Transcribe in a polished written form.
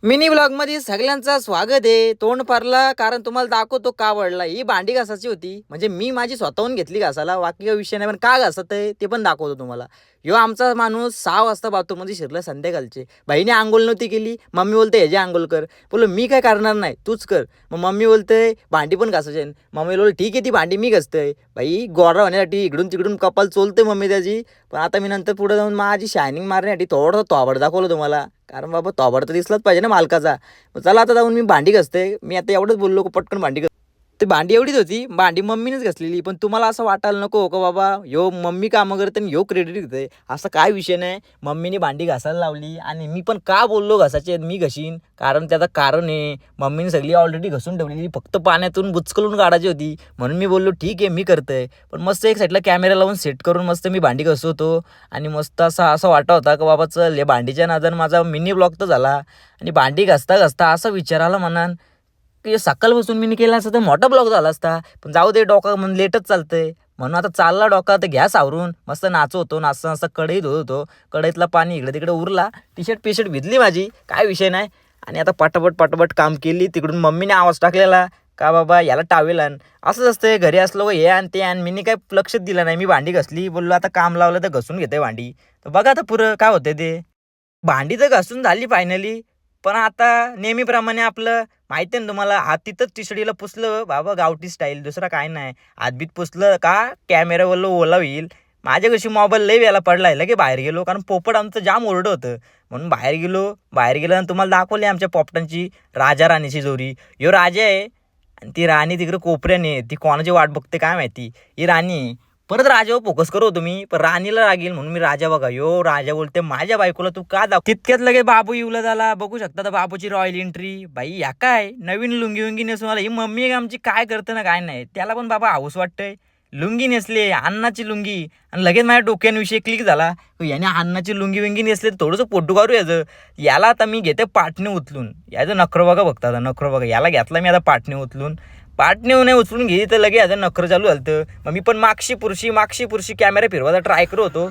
Mini blog मध्ये सगळ्यांचं स्वागत आहे. तोंड भरला कारण तुम्हाला दाखवतो का वळला. ही भांडी घासाची होती, म्हणजे मी माझी स्वतःहून घेतली घासायला, बाकी काही विषय नाही. पण का घासत आहे ते पण दाखवतो तुम्हाला. ह्यो आमचा माणूस 6 वाजता बाथरूम मध्ये शिरला संध्याकाळचे. बहिणी आंघोळ नव्हती केली, मम्मी बोलते ह्याची आंघोळ कर. बोलो मी काय करणार नाही, तूच कर. मग मम्मी बोलते भांडी पण घासायचे. मम्मी बोल ठीक आहे, ती भांडी मी घासतोय. बाई गोरा होण्यासाठी इकडून तिकडून कपाल चोलते मम्मी त्याची. पण आता मी नंतर पुढे जाऊन माझी शायनिंग मारण्यासाठी थोडं थोबड दाखवलं तुम्हाला, कारण बाबा थोबड तर दिसलाच पाहिजे ना मालकाचा. चला आता जाऊन मी भांडी घासते. मी आता एवढंच बोललो पटकन भांडी घास. ते भांडी एवढीच होती, भांडी मम्मीनेच घासलेली. पण तुम्हाला असं वाटायला नको का बाबा ह्यो मम्मी कामं करते आणि ह्यो क्रेडिट घेते, असं काय विषय नाही. मम्मीने भांडी घासायला लावली आणि मी पण का बोललो घासायचे मी घशीन, कारण त्याचं कारण आहे. मम्मीने सगळी ऑलरेडी घसून ठेवलेली, फक्त पाण्यातून बुचकलून काढायची होती. म्हणून मी बोललो ठीक आहे मी करतोय. पण मस्त एक साईडला कॅमेरा लावून सेट करून मस्त मी भांडी घसवतो. आणि मस्त असा असा वाटत होता का बाबा चल हे भांडीच्या नादान माझा मिनी ब्लॉग तर झाला. आणि भांडी घासता घासता असं विचारायला म्हणान की सकाळपासून मी केला असं तर मोठा ब्लॉग झाला असता. पण जाऊ दे, डोका म्हणून लेटच चालतंय. म्हणून आता चालला डोका तर घ्या सावरून. मस्त नाचो होतो, नाचता नाचता कढई धुत होतो. कढईतला पाणी इकडे तिकडे उरला, टी शर्ट भिजली माझी, काय विषय नाही. आणि आता पटापट काम केली. तिकडून मम्मीने आवाज टाकलेला का बाबा याला टावेल आण. असंच असतंय घरी असलो हे आण ते आण. मी काय लक्षच दिलं नाही. मी भांडी घासली, बोललो आता काम लावलं तर घसून घेते भांडी. तर बघा आता पुरं काय होते ते. भांडी तर घासून झाली फायनली. पण आता नेहमीप्रमाणे आपलं माहिती आहे ना तुम्हाला, हात तिथंच तिसडीला पुसलं बाबा, गावठी स्टाईल, दुसरा काय नाही. हातबीत पुसलं का कॅमेऱ्यावरलं ओला होईल. माझ्या कशी मोबाईल लई वेळेला पडलाय, लगे बाहेर गेलो कारण पोपट आमचं जाम ओरडं होतं. म्हणून बाहेर गेलो आणि तुम्हाला दाखवली आमच्या पोपटांची राजा राणीची जोडी. ह्यो राजा आहे आणि ती राणी तिकडे कोपऱ्याने, ती कोणाची वाट बघते काय माहिती. ही राणी आहे. परत राजावर फोकस करू तुम्ही, पण राणीला रागील म्हणून मी राजा बघा. यो राजा बोलते माझ्या बायकोला तू का दाखव. तितक्यात लगे बाबू येऊला झाला, बघू शकता तर बाबूची रॉयल एंट्री. बाई या काय नवीन लुंगी वुंगी नेसून आला. ही मम्मी आमची काय करते ना काय नाही, त्याला पण बाबा हाऊस वाटतंय. लुंगी नेसले, अन्नाची लुंगी, आणि लगेच माझ्या डोक्याविषयी क्लिक झाला. याने अन्नाची लुंगी विंगी नेसले तर थोडंसं पोटू काढू याचं. याला आता मी घेते पाटणे उचलून. याचं नखरं बघा, बघता आता नखरं बघा. याला घेतला मी आता पाटणे उचलून. पाटणे नाही उचलून घे तर लगे याचं नखरं चालू झालं. मग मी पण मागशी पुरशी कॅमेरा फिरवायचा ट्राय करत होतो.